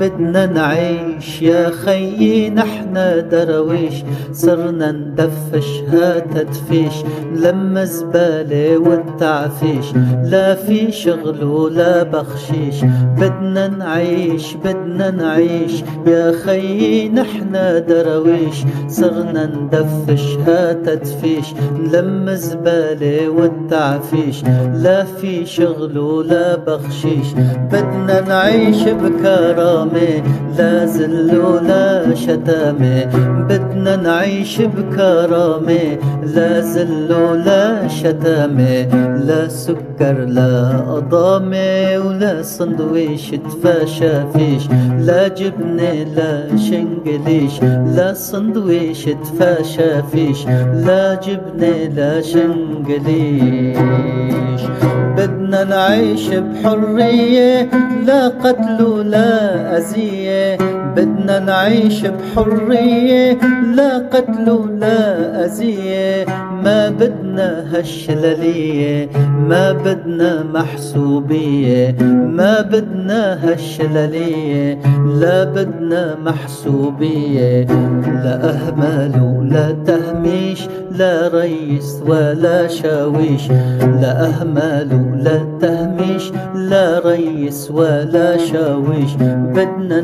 بدنا نعيش يا خيي نحنا درويش، صرنا ندفش هات تفيش لما زبالة والتعفيش، لا في شغل ولا بخشيش. بدنا نعيش يا خيي نحنا درويش، صرنا ندفش هات تفيش لما زبالة والتعفيش، لا في شغل ولا بخشيش. بدنا نعيش بكرامة لا ذل ولا شتامة، بدنا نعيش بكرامة لا ذل ولا شتامة، لا سكر لا قضامة ولا سندويش تفاشى فيش، لا جبنة لا شنقليش، لا سندويش تفاشى فيش، لا جبنة لا شنقليش. بدنا نعيش بحرية لا قتل ولا أذية، بدنا نعيش بحرية لا قتل ولا أذية، ما بدنا هالشلالية ما بدنا محسوبية، ما بدنا هالشلالية لا بدنا محسوبية، لا أهمال ولا تهميش، لا ريس ولا شاويش، لا أهمال ولا تهميش، لا ريس ولا شاويش. بدنا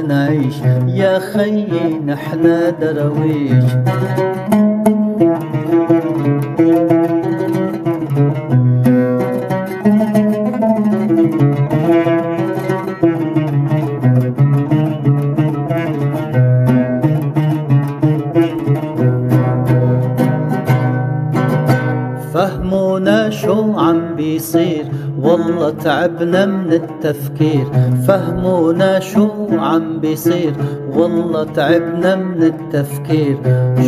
نعيش يا خيي نحنا درويش. فهمونا شو عم بيصير والله تعبنا من التفكير، فهمونا شو عم بيصير والله تعبنا من التفكير.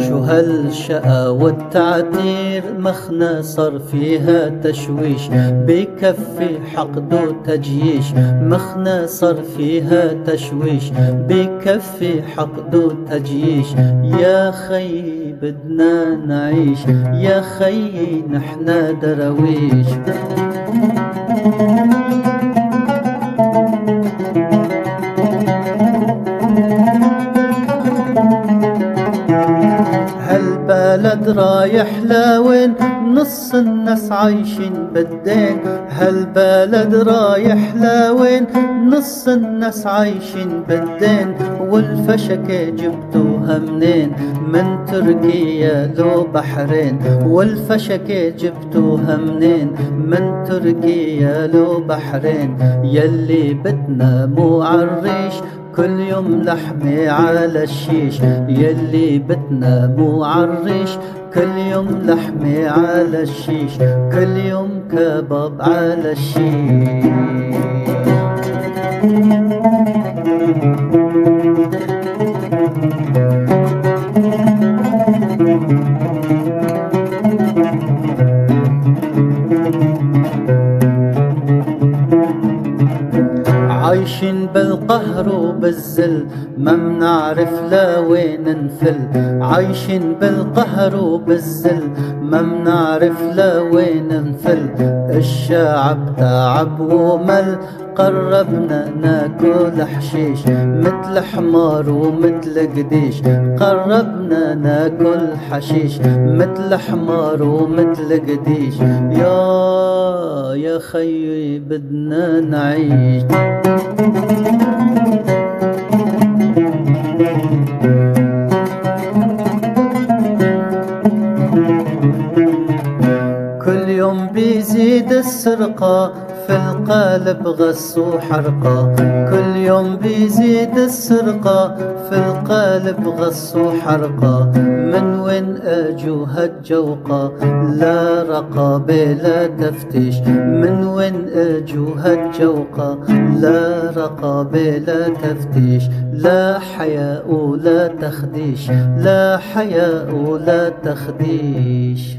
شو هالشقا والتعتير مخنا صار فيها تشويش، بكفي حقد وتجييش مخنا صار فيها تشويش، بكفي حقد وتجييش. يا خي بدنا نعيش يا خي نحنا درويش. هالبلد رايح لوين نص الناس عايشين بالدين، هالبلد رايح لوين نص الناس عايشين بالدين، والفشكة جبتوها منين من تركيا لو بحرين، والفشكة جبتوها منين من تركيا لو بحرين. يلي بدنا مو عالريش كل يوم لحمة على الشيش، يلي بدنا مو عالريش كل يوم لحمة على الشيش، كل يوم كباب على الشيش. عايشين بالقهر وبالذل ما منعرف لوين نفل، عايشين بالقهر وبالذل ما منعرف لوين نفل. الشعب تعب ومل قربنا ناكل حشيش متل حمار ومتل قديش، قربنا ناكل حشيش متل حمار ومتل قديش. يا خيي بدنا نعيش. كل يوم بيزيد السرقة في القالب غص وحرقة، كل يوم بيزيد السرقة في القالب غص وحرقة. من وين اجوا هالجوقة لا رقابة لا تفتيش، من وين اجوا هالجوقة لا رقابة لا تفتيش، لا حياء ولا تخديش، لا حياء ولا تخديش.